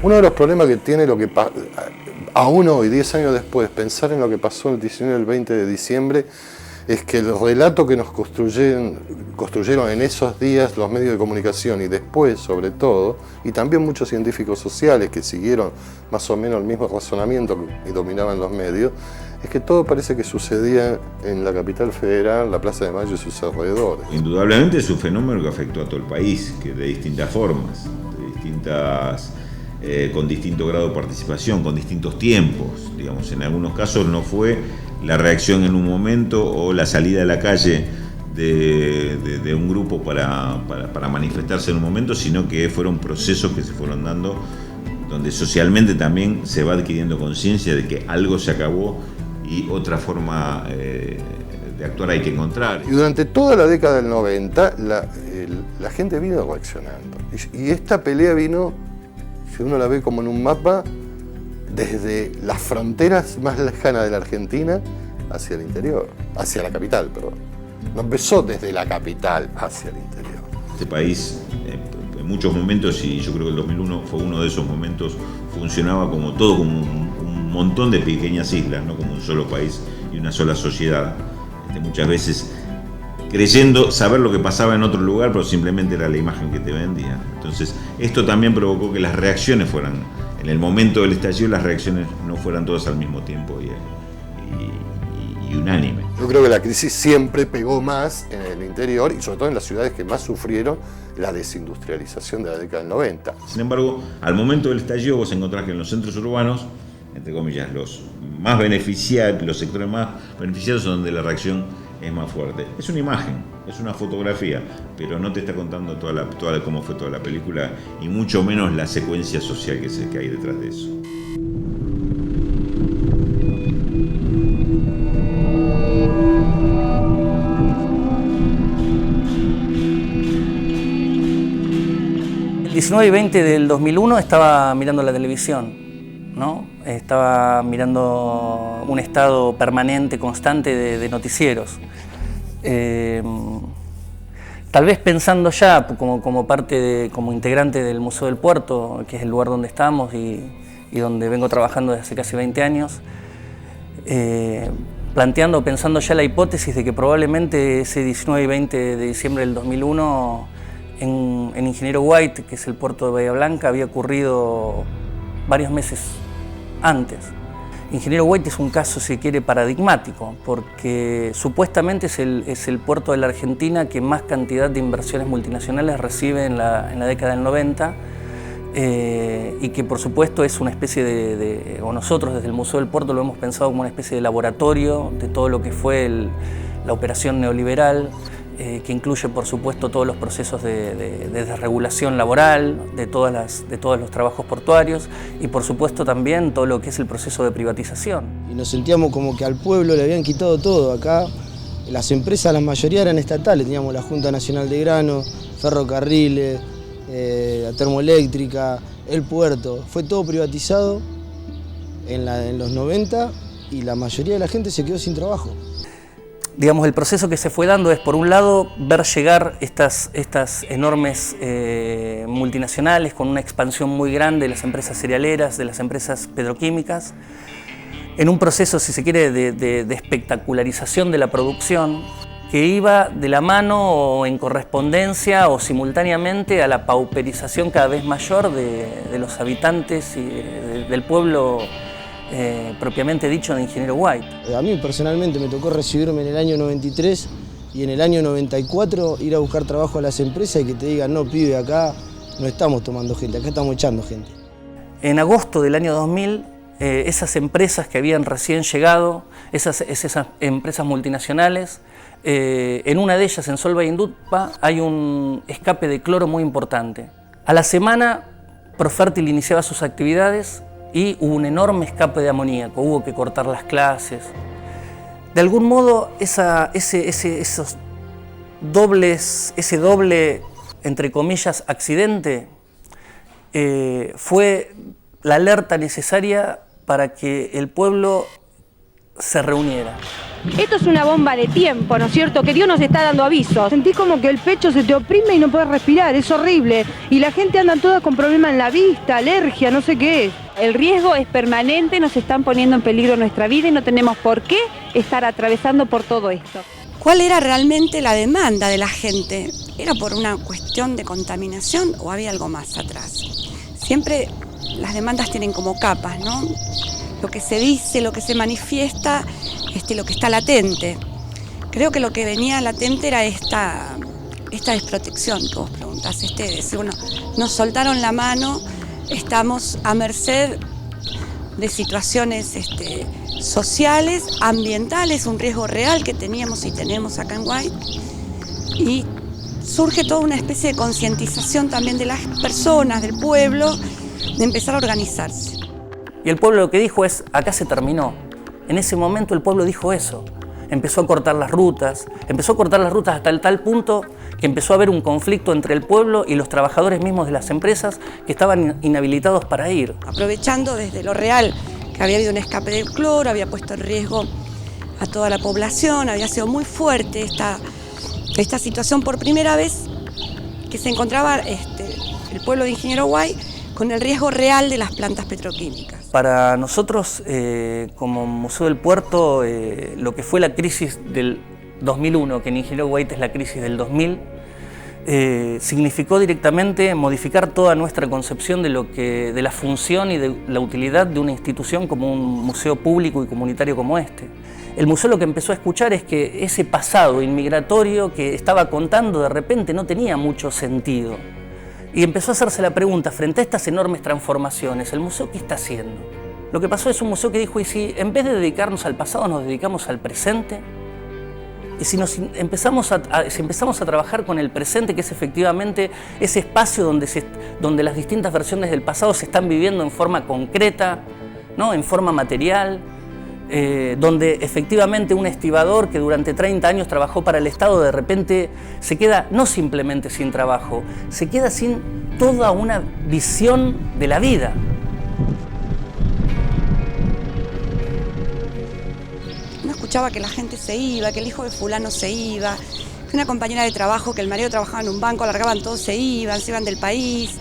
Uno de los problemas que tiene aún hoy, 10 años después, pensar en lo que pasó el 19 y el 20 de diciembre, es que el relato que nos construyeron en esos días los medios de comunicación y después, sobre todo, y también muchos científicos sociales que siguieron más o menos el mismo razonamiento y dominaban los medios, es que todo parece que sucedía en la capital federal, la Plaza de Mayo y sus alrededores. Indudablemente es un fenómeno que afectó a todo el país, que de distintas formas, con distinto grado de participación, con distintos tiempos. Digamos, en algunos casos no fue la reacción en un momento o la salida a la calle de un grupo para manifestarse en un momento, sino que fueron procesos que se fueron dando, donde socialmente también se va adquiriendo conciencia de que algo se acabó y otra forma de actuar hay que encontrar. Y durante toda la década del 90 la gente vino reaccionando. Y esta pelea vino, si uno la ve como en un mapa, desde las fronteras más lejanas de la Argentina hacia el interior, hacia la capital, perdón. No empezó desde la capital hacia el interior. Este país, en muchos momentos, y yo creo que el 2001 fue uno de esos momentos, funcionaba como un montón de pequeñas islas, no como un solo país y una sola sociedad. Muchas veces creyendo saber lo que pasaba en otro lugar, pero simplemente era la imagen que te vendían. Entonces, esto también provocó que las reacciones fueran, en el momento del estallido, las reacciones no fueran todas al mismo tiempo y unánime. Yo creo que la crisis siempre pegó más en el interior y sobre todo en las ciudades que más sufrieron la desindustrialización de la década del 90. Sin embargo, al momento del estallido vos encontrás que en los centros urbanos, entre comillas, los sectores más beneficiados son donde la reacción es más fuerte. Es una imagen, es una fotografía, pero no te está contando cómo fue toda la película y mucho menos la secuencia social que hay detrás de eso. El 19 y 20 del 2001 estaba mirando la televisión, ¿no? Estaba mirando un estado permanente, constante de noticieros. Tal vez pensando ya como integrante del Museo del Puerto, que es el lugar donde estamos y donde vengo trabajando desde hace casi 20 años, pensando ya la hipótesis de que probablemente ese 19 y 20 de diciembre del 2001 en Ingeniero White, que es el puerto de Bahía Blanca, había ocurrido varios meses antes. Ingeniero White es un caso, si quiere, paradigmático, porque supuestamente es el puerto de la Argentina que más cantidad de inversiones multinacionales recibe en la década del 90, y que por supuesto es una especie o nosotros desde el Museo del Puerto lo hemos pensado como una especie de laboratorio de todo lo que fue la operación neoliberal, que incluye por supuesto todos los procesos de desregulación laboral, de todos los trabajos portuarios y por supuesto también todo lo que es el proceso de privatización. Y nos sentíamos como que al pueblo le habían quitado todo. Acá las empresas, la mayoría eran estatales, teníamos la Junta Nacional de Grano, Ferrocarriles, la Termoeléctrica, el puerto. Fue todo privatizado en los 90 y la mayoría de la gente se quedó sin trabajo. Digamos, el proceso que se fue dando es, por un lado, ver llegar estas enormes multinacionales con una expansión muy grande de las empresas cerealeras, de las empresas petroquímicas, en un proceso, si se quiere, de espectacularización de la producción, que iba de la mano o en correspondencia o simultáneamente a la pauperización cada vez mayor de los habitantes y del pueblo propiamente dicho de Ingeniero White. A mí personalmente me tocó recibirme en el año 93 y en el año 94 ir a buscar trabajo a las empresas y que te digan, no pibe, acá no estamos tomando gente, acá estamos echando gente. En agosto del año 2000, esas empresas que habían recién llegado, esas empresas multinacionales, en una de ellas, en Solvay Indutpa, hay un escape de cloro muy importante. A la semana, Profértil iniciaba sus actividades y hubo un enorme escape de amoníaco, hubo que cortar las clases. De algún modo, ese doble, entre comillas, accidente, fue la alerta necesaria para que el pueblo se reuniera. Esto es una bomba de tiempo, ¿no es cierto? Que Dios nos está dando avisos. Sentís como que el pecho se te oprime y no puedes respirar, es horrible. Y la gente anda toda con problemas en la vista, alergia, no sé qué es. El riesgo es permanente, nos están poniendo en peligro nuestra vida y no tenemos por qué estar atravesando por todo esto. ¿Cuál era realmente la demanda de la gente? ¿Era por una cuestión de contaminación o había algo más atrás? Siempre las demandas tienen como capas, ¿no? Lo que se dice, lo que se manifiesta, lo que está latente. Creo que lo que venía latente era esta desprotección que vos preguntás, decir, bueno, nos soltaron la mano, estamos a merced de situaciones sociales, ambientales, un riesgo real que teníamos y tenemos acá en White, y surge toda una especie de concientización también de las personas, del pueblo, de empezar a organizarse. Y el pueblo lo que dijo es, acá se terminó. En ese momento el pueblo dijo eso. Empezó a cortar las rutas hasta el tal punto que empezó a haber un conflicto entre el pueblo y los trabajadores mismos de las empresas que estaban inhabilitados para ir. Aprovechando desde lo real que había habido un escape del cloro, había puesto en riesgo a toda la población, había sido muy fuerte esta situación por primera vez que se encontraba el pueblo de Ingeniero Guay con el riesgo real de las plantas petroquímicas. Para nosotros, como Museo del Puerto, lo que fue la crisis del 2001, que en Ingeniero Guay es la crisis del 2000, significó directamente modificar toda nuestra concepción de la función y de la utilidad de una institución como un museo público y comunitario como este. El museo lo que empezó a escuchar es que ese pasado inmigratorio que estaba contando de repente no tenía mucho sentido. Y empezó a hacerse la pregunta, frente a estas enormes transformaciones, ¿el museo qué está haciendo? Lo que pasó es un museo que dijo, ¿y si en vez de dedicarnos al pasado nos dedicamos al presente? Y si empezamos a trabajar con el presente, que es efectivamente ese espacio donde las distintas versiones del pasado se están viviendo en forma concreta, ¿no? En forma material, donde efectivamente un estibador que durante 30 años trabajó para el Estado de repente se queda no simplemente sin trabajo, se queda sin toda una visión de la vida. No escuchaba que la gente se iba, que el hijo de fulano se iba, que una compañera de trabajo, que el marido trabajaba en un banco, alargaban todos, se iban del país,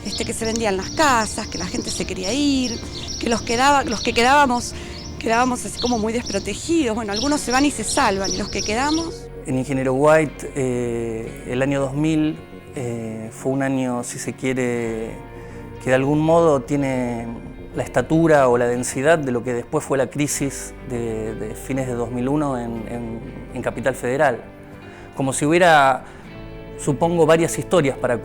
que se vendían las casas, que la gente se quería ir, que los que quedábamos así como muy desprotegidos. Bueno, algunos se van y se salvan, y los que quedamos... En Ingeniero White, el año 2000 fue un año, si se quiere, que de algún modo tiene la estatura o la densidad de lo que después fue la crisis de fines de 2001 en Capital Federal. Como si hubiera, supongo, varias historias para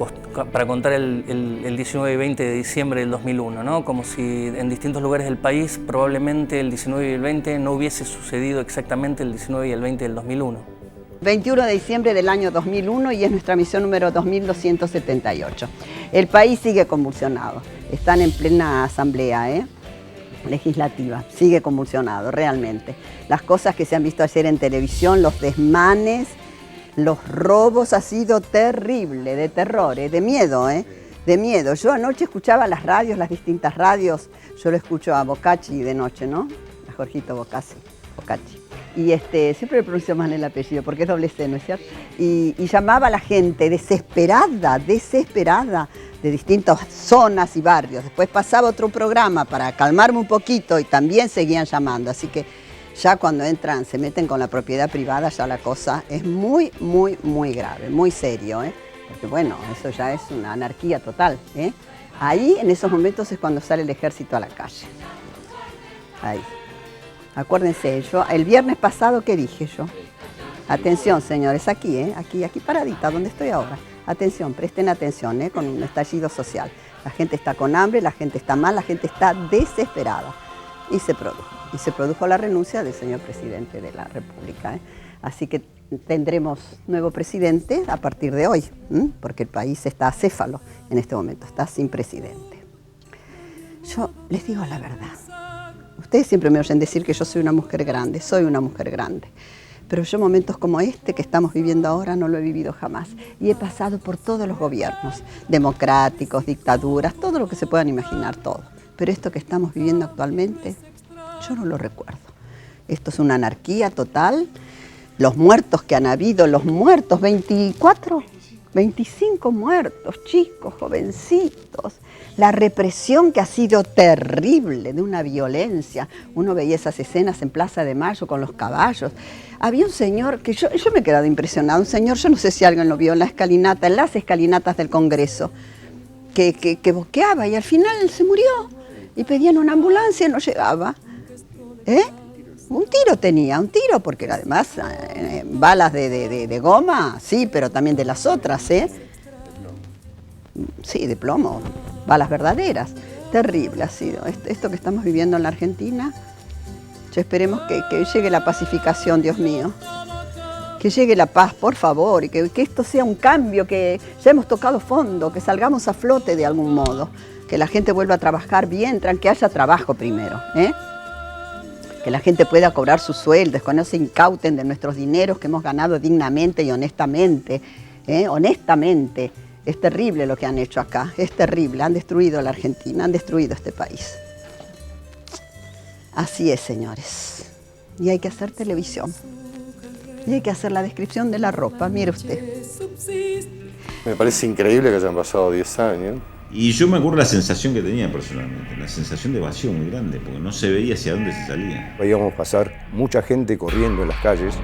contar el 19 y 20 de diciembre del 2001, ¿no? Como si en distintos lugares del país probablemente el 19 y el 20 no hubiese sucedido exactamente el 19 y el 20 del 2001. 21 de diciembre del año 2001 y es nuestra misión número 2278. El país sigue convulsionado, están en plena asamblea legislativa, sigue convulsionado realmente. Las cosas que se han visto ayer en televisión, los desmanes, los robos, ha sido terrible, de terror, de miedo, de miedo. Yo anoche escuchaba las radios, las distintas radios, yo lo escucho a Bocacci de noche, ¿no? A Jorgito Bocacci. Y siempre le pronuncio mal el apellido porque es doble C, ¿no es cierto? Y llamaba a la gente desesperada de distintas zonas y barrios. Después pasaba otro programa para calmarme un poquito y también seguían llamando. Así que ya cuando entran, se meten con la propiedad privada, ya la cosa es muy, muy, muy grave, muy serio, porque bueno, eso ya es una anarquía total. Ahí, en esos momentos, es cuando sale el ejército a la calle. Ahí. Acuérdense, yo el viernes pasado, ¿qué dije yo? Atención, señores, aquí paradita, donde estoy ahora. Atención, presten atención, con un estallido social. La gente está con hambre, la gente está mal, la gente está desesperada. Y se produjo la renuncia del señor presidente de la República. Así que tendremos nuevo presidente a partir de hoy, porque el país está acéfalo en este momento, está sin presidente. Yo les digo la verdad. Ustedes siempre me oyen decir que yo soy una mujer grande, pero yo momentos como este que estamos viviendo ahora no lo he vivido jamás. Y he pasado por todos los gobiernos, democráticos, dictaduras, todo lo que se puedan imaginar, todo. Pero esto que estamos viviendo actualmente, yo no lo recuerdo. Esto es una anarquía total. Los muertos que han habido, los muertos, 24, 25 muertos, chicos, jovencitos. La represión que ha sido terrible, de una violencia. Uno veía esas escenas en Plaza de Mayo con los caballos. Había un señor que yo me he quedado impresionado, un señor, yo no sé si alguien lo vio en la escalinata, en las escalinatas del Congreso, que boqueaba y al final se murió. Y pedían una ambulancia y no llegaba. Un tiro tenía, porque además balas de goma, sí, pero también de las otras, Sí, de plomo, balas verdaderas. Terrible ha sido esto que estamos viviendo en la Argentina. Yo esperemos que llegue la pacificación, Dios mío. Que llegue la paz, por favor, y que esto sea un cambio, que ya hemos tocado fondo, que salgamos a flote de algún modo, que la gente vuelva a trabajar bien, que haya trabajo primero, que la gente pueda cobrar sus sueldos, que no se incauten de nuestros dineros que hemos ganado dignamente y honestamente, honestamente. Es terrible lo que han hecho acá, es terrible, han destruido la Argentina, han destruido este país. Así es, señores, y hay que hacer televisión. Y hay que hacer la descripción de la ropa, mire usted. Me parece increíble que hayan pasado 10 años. Y yo me acuerdo la sensación que tenía personalmente, la sensación de vacío muy grande, porque no se veía hacia dónde se salía. Veíamos pasar mucha gente corriendo en las calles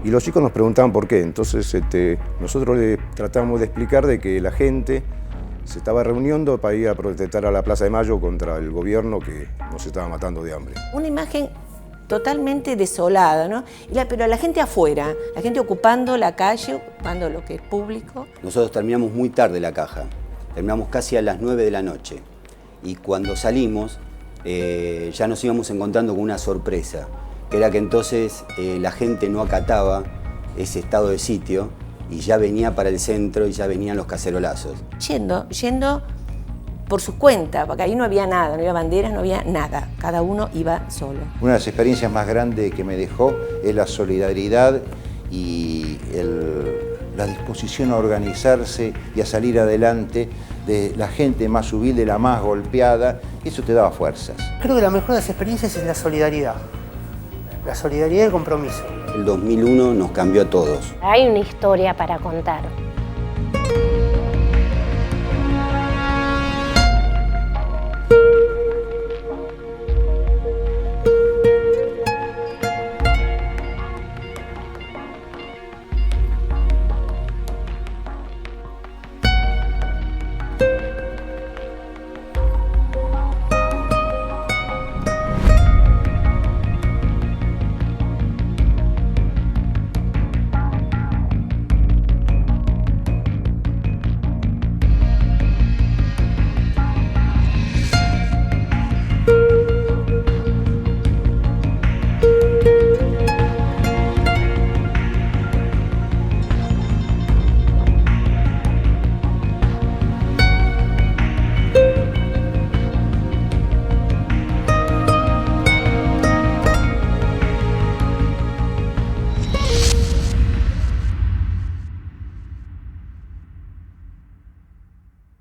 y los chicos nos preguntaban por qué. Entonces nosotros le tratamos de explicar de que la gente se estaba reuniendo para ir a protestar a la Plaza de Mayo contra el gobierno que nos estaba matando de hambre. Una imagen totalmente desolada, ¿no? Pero la gente afuera, la gente ocupando la calle, ocupando lo que es público. Nosotros terminamos muy tarde la caja, terminamos casi a las 9 de la noche. Y cuando salimos, ya nos íbamos encontrando con una sorpresa, que era que entonces la gente no acataba ese estado de sitio y ya venía para el centro y ya venían los cacerolazos. Yendo por su cuenta, porque ahí no había nada, no había banderas, no había nada. Cada uno iba solo. Una de las experiencias más grandes que me dejó es la solidaridad y la disposición a organizarse y a salir adelante de la gente más humilde, la más golpeada. Eso te daba fuerzas. Creo que la mejor de las experiencias es la solidaridad. La solidaridad y el compromiso. El 2001 nos cambió a todos. Hay una historia para contar.